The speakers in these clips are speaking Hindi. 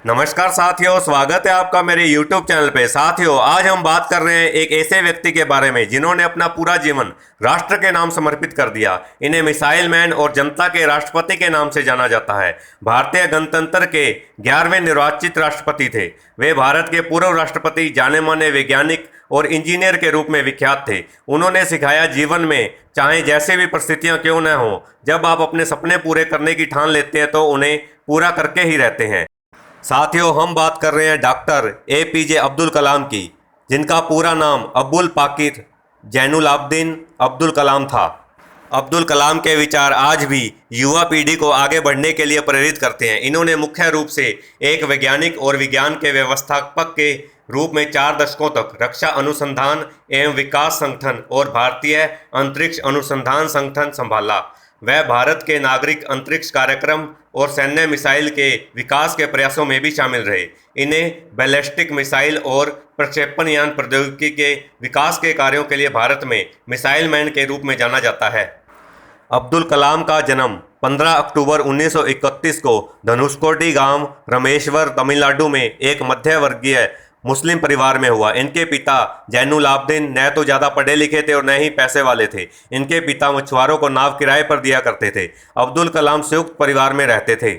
नमस्कार साथियों, स्वागत है आपका मेरे YouTube चैनल पे। साथियों, आज हम बात कर रहे हैं एक ऐसे व्यक्ति के बारे में जिन्होंने अपना पूरा जीवन राष्ट्र के नाम समर्पित कर दिया। इन्हें मिसाइल मैन और जनता के राष्ट्रपति के नाम से जाना जाता है। भारतीय गणतंत्र के 11वें निर्वाचित राष्ट्रपति थे। वे भारत के पूर्व राष्ट्रपति, जाने माने वैज्ञानिक और इंजीनियर के रूप में विख्यात थे। उन्होंने सिखाया, जीवन में चाहे जैसे भी परिस्थितियां क्यों न हो, जब आप अपने सपने पूरे करने की ठान लेते हैं तो उन्हें पूरा करके ही रहते हैं। साथियों, हम बात कर रहे हैं डॉक्टर APJ अब्दुल कलाम की, जिनका पूरा नाम अबुल पाकिर जैनुलाब्दीन अब्दुल कलाम था। अब्दुल कलाम के विचार आज भी युवा पीढ़ी को आगे बढ़ने के लिए प्रेरित करते हैं। इन्होंने मुख्य रूप से एक वैज्ञानिक और विज्ञान के व्यवस्थापक के रूप में 4 दशकों तक रक्षा अनुसंधान एवं विकास संगठन और भारतीय अंतरिक्ष अनुसंधान संगठन संभाला। वह भारत के नागरिक अंतरिक्ष कार्यक्रम और सैन्य मिसाइल के विकास के प्रयासों में भी शामिल रहे। इन्हें बैलिस्टिक मिसाइल और प्रक्षेपण यान प्रौद्योगिकी के विकास के कार्यों के लिए भारत में मिसाइल मैन के रूप में जाना जाता है। अब्दुल कलाम का जन्म 15 अक्टूबर 1931 को धनुषकोडी गांव रामेश्वर, तमिलनाडु में एक मध्य वर्गीय मुस्लिम परिवार में हुआ। इनके पिता जैनुलाब्दीन न तो ज़्यादा पढ़े लिखे थे और न ही पैसे वाले थे। इनके पिता मछुआरों को नाव किराए पर दिया करते थे। अब्दुल कलाम संयुक्त परिवार में रहते थे।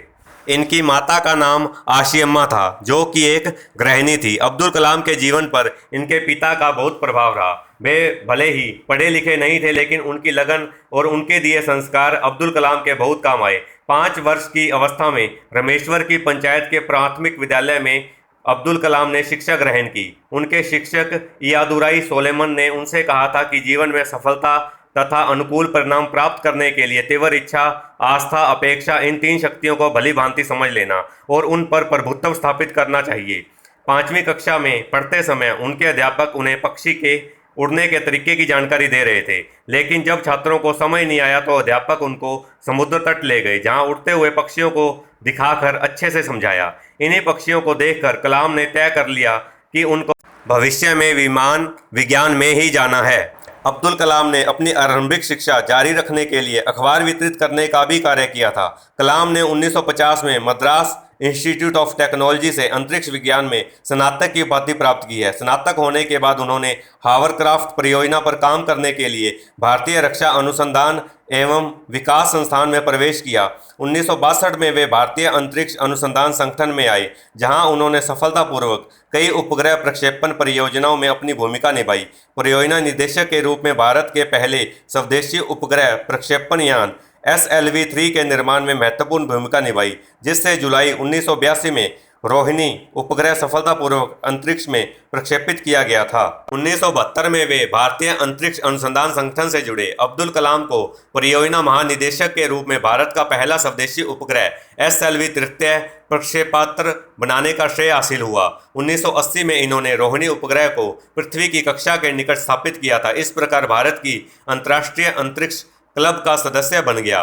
इनकी माता का नाम आशियम्मा था, जो कि एक गृहिणी थी। अब्दुल कलाम के जीवन पर इनके पिता का बहुत प्रभाव रहा। वे भले ही पढ़े लिखे नहीं थे, लेकिन उनकी लगन और उनके दिए संस्कार अब्दुल कलाम के बहुत काम आए। 5 वर्ष की अवस्था में रामेश्वर की पंचायत के प्राथमिक विद्यालय में अब्दुल कलाम ने शिक्षा ग्रहण की। उनके शिक्षक इयादुराई सोलेमन ने उनसे कहा था कि जीवन में सफलता तथा अनुकूल परिणाम प्राप्त करने के लिए तीव्र इच्छा, आस्था, अपेक्षा, इन 3 शक्तियों को भली भांति समझ लेना और उन पर प्रभुत्व स्थापित करना चाहिए। 5वीं कक्षा में पढ़ते समय उनके अध्यापक उन्हें पक्षी के उड़ने के तरीके की जानकारी दे रहे थे, लेकिन जब छात्रों को समझ नहीं आया तो अध्यापक उनको समुद्र तट ले गए, जहां उड़ते हुए पक्षियों को दिखाकर अच्छे से समझाया। इन्हीं पक्षियों को देखकर कलाम ने तय कर लिया कि उनको भविष्य में विमान विज्ञान में ही जाना है। अब्दुल कलाम ने अपनी आरंभिक शिक्षा जारी रखने के लिए अखबार वितरित करने का भी कार्य किया था। कलाम ने 1950 में मद्रास इंस्टीट्यूट ऑफ टेक्नोलॉजी से अंतरिक्ष विज्ञान में स्नातक की उपाधि प्राप्त की है। स्नातक होने के बाद उन्होंने हावरक्राफ्ट परियोजना पर काम करने के लिए भारतीय रक्षा अनुसंधान एवं विकास संस्थान में प्रवेश किया। 1962 में वे भारतीय अंतरिक्ष अनुसंधान संगठन में आए, जहां उन्होंने सफलतापूर्वक कई उपग्रह प्रक्षेपण परियोजनाओं में अपनी भूमिका निभाई। परियोजना निदेशक के रूप में भारत के पहले स्वदेशी उपग्रह प्रक्षेपण यान SLV-3 के निर्माण में महत्वपूर्ण भूमिका निभाई, जिससे जुलाई 1982 में रोहिणी उपग्रह सफलतापूर्वक अंतरिक्ष में प्रक्षेपित किया गया था। 1972 में वे भारतीय अंतरिक्ष अनुसंधान संगठन से जुड़े। अब्दुल कलाम को परियोजना महानिदेशक के रूप में भारत का पहला स्वदेशी उपग्रह SLV तृतीय प्रक्षेपास्त्र बनाने का श्रेय हासिल हुआ। 1980 में इन्होंने रोहिणी उपग्रह को पृथ्वी की कक्षा के निकट स्थापित किया था। इस प्रकार भारत की अंतर्राष्ट्रीय अंतरिक्ष क्लब का सदस्य बन गया।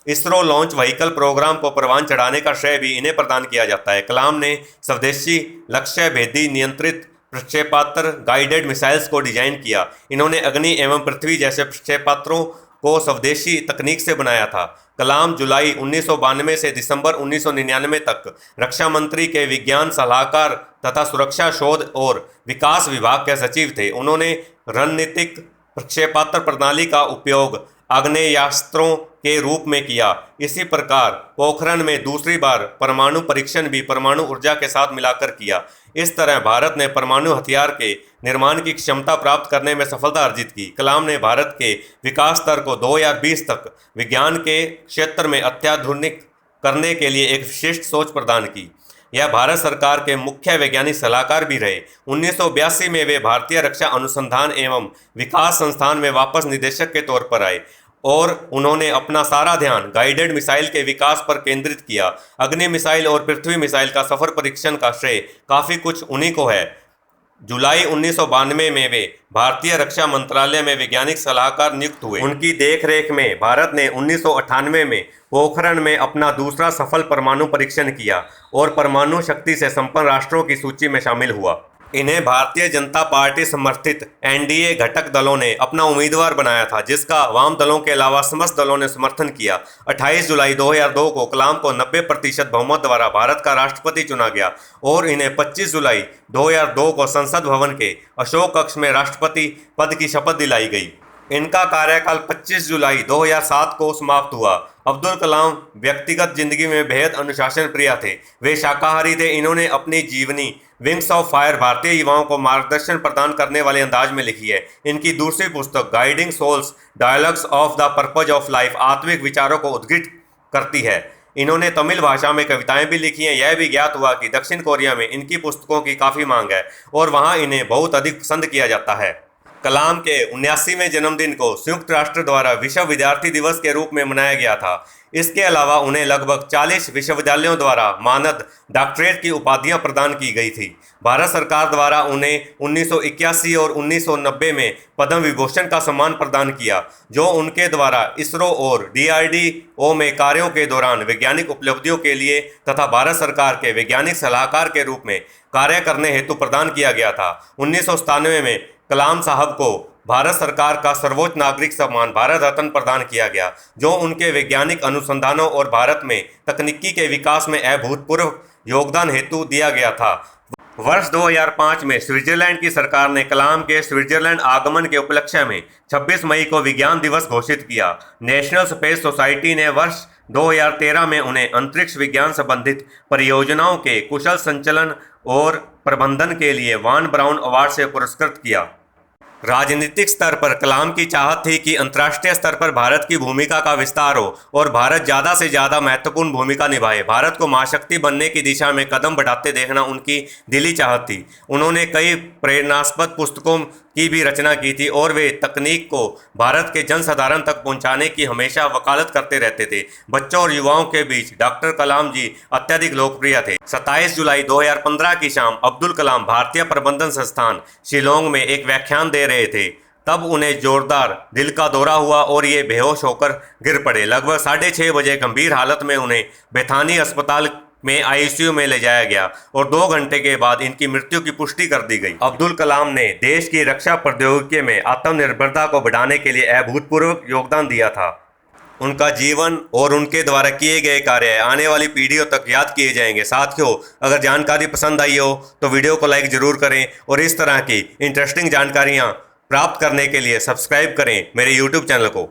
इसरो लॉन्च व्हीकल प्रोग्राम को परवान चढ़ाने का श्रेय भी इन्हें प्रदान किया जाता है। कलाम ने स्वदेशी लक्ष्य भेदी नियंत्रित प्रक्षेपास्त्र गाइडेड मिसाइल्स को डिजाइन किया। इन्होंने अग्नि एवं पृथ्वी जैसे प्रक्षेपास्त्रों को स्वदेशी तकनीक से बनाया था। कलाम जुलाई 1992 से दिसंबर 1999 तक रक्षा मंत्री के विज्ञान सलाहकार तथा सुरक्षा शोध और विकास विभाग के सचिव थे। उन्होंने रणनीतिक प्रक्षेपास्त्र प्रणाली का उपयोग आग्नेयास्त्रों के रूप में किया। इसी प्रकार पोखरण में दूसरी बार परमाणु परीक्षण भी परमाणु ऊर्जा के साथ मिलाकर किया। इस तरह भारत ने परमाणु हथियार के निर्माण की क्षमता प्राप्त करने में सफलता अर्जित की। कलाम ने भारत के विकास स्तर को 2020 तक विज्ञान के क्षेत्र में अत्याधुनिक करने के लिए एक विशिष्ट सोच प्रदान की। यह भारत सरकार के मुख्य वैज्ञानिक सलाहकार भी रहे। 1982 में वे भारतीय रक्षा अनुसंधान एवं विकास संस्थान में वापस निदेशक के तौर पर आए और उन्होंने अपना सारा ध्यान गाइडेड मिसाइल के विकास पर केंद्रित किया। अग्नि मिसाइल और पृथ्वी मिसाइल का सफल परीक्षण का श्रेय काफ़ी कुछ उन्हीं को है। जुलाई 1992 में वे भारतीय रक्षा मंत्रालय में वैज्ञानिक सलाहकार नियुक्त हुए। उनकी देखरेख में भारत ने 1998 में पोखरण में अपना दूसरा सफल परमाणु परीक्षण किया और परमाणु शक्ति से संपन्न राष्ट्रों की सूची में शामिल हुआ। इन्हें भारतीय जनता पार्टी समर्थित एनडीए घटक दलों ने अपना उम्मीदवार बनाया था, जिसका वाम दलों के अलावा समस्त दलों ने समर्थन किया। 28 जुलाई 2002 को कलाम को 90% बहुमत द्वारा भारत का राष्ट्रपति चुना गया और इन्हें 25 जुलाई 2002 को संसद भवन के अशोक कक्ष में राष्ट्रपति पद की शपथ दिलाई गई। इनका कार्यकाल 25 जुलाई 2007 को समाप्त हुआ। अब्दुल कलाम व्यक्तिगत जिंदगी में बेहद अनुशासन प्रिय थे। वे शाकाहारी थे। इन्होंने अपनी जीवनी विंग्स ऑफ फायर भारतीय युवाओं को मार्गदर्शन प्रदान करने वाले अंदाज में लिखी है। इनकी दूसरी पुस्तक guiding souls dialogues of the purpose of life आत्मिक विचारों को उद्घाटित करती है। इन्होंने तमिल भाषा में कविताएं भी लिखी हैं। यह भी ज्ञात हुआ कि दक्षिण कोरिया में इनकी पुस्तकों की काफ़ी मांग है और वहाँ इन्हें बहुत अधिक पसंद किया जाता है। कलाम के 79वें जन्मदिन को संयुक्त राष्ट्र द्वारा विश्व विद्यार्थी दिवस के रूप में मनाया गया था। इसके अलावा उन्हें लगभग 40 विश्वविद्यालयों द्वारा मानद डॉक्टरेट की उपाधियां प्रदान की गई थी। भारत सरकार द्वारा उन्हें 1981 और 1990 में पद्म विभूषण का सम्मान प्रदान किया, जो उनके द्वारा इसरो और डीआरडीओ में कार्यों के दौरान वैज्ञानिक उपलब्धियों के लिए तथा भारत सरकार के वैज्ञानिक सलाहकार के रूप में कार्य करने हेतु प्रदान किया गया था। 1997 में कलाम साहब को भारत सरकार का सर्वोच्च नागरिक सम्मान भारत रत्न प्रदान किया गया, जो उनके वैज्ञानिक अनुसंधानों और भारत में तकनीकी के विकास में अभूतपूर्व योगदान हेतु दिया गया था। वर्ष 2005 में स्विट्जरलैंड की सरकार ने कलाम के स्विट्जरलैंड आगमन के उपलक्ष्य में 26 मई को विज्ञान दिवस घोषित किया। नेशनल स्पेस सोसाइटी ने वर्ष 2013 में उन्हें अंतरिक्ष विज्ञान संबंधित परियोजनाओं के कुशल संचालन और प्रबंधन के लिए वान ब्राउन अवार्ड से पुरस्कृत किया। राजनीतिक स्तर पर कलाम की चाहत थी कि अंतर्राष्ट्रीय स्तर पर भारत की भूमिका का विस्तार हो और भारत ज़्यादा से ज़्यादा महत्वपूर्ण भूमिका निभाए। भारत को महाशक्ति बनने की दिशा में कदम बढ़ाते देखना उनकी दिली चाहत थी। उन्होंने कई प्रेरणास्पद पुस्तकों की भी रचना की थी और वे तकनीक को भारत के जनसाधारण तक पहुंचाने की हमेशा वकालत करते रहते थे। बच्चों और युवाओं के बीच डॉक्टर कलाम जी अत्यधिक लोकप्रिय थे। 27 जुलाई 2015 की शाम अब्दुल कलाम भारतीय प्रबंधन संस्थान शिलोंग में एक व्याख्यान दे रहे थे। तब उन्हें जोरदार दिल का दौरा हुआ और ये बेहोश होकर गिर पड़े। लगभग 6:30 बजे गंभीर हालत में उन्हें बेथानी अस्पताल में आईसीयू में ले जाया गया और 2 घंटे के बाद इनकी मृत्यु की पुष्टि कर दी गई। अब्दुल कलाम ने देश की रक्षा प्रौद्योगिकी में आत्मनिर्भरता को बढ़ाने के लिए अभूतपूर्व योगदान दिया था। उनका जीवन और उनके द्वारा किए गए कार्य आने वाली पीढ़ियों तक याद किए जाएंगे। साथियों, अगर जानकारी पसंद आई हो तो वीडियो को लाइक ज़रूर करें और इस तरह की इंटरेस्टिंग जानकारियाँ प्राप्त करने के लिए सब्सक्राइब करें मेरे यूट्यूब चैनल को।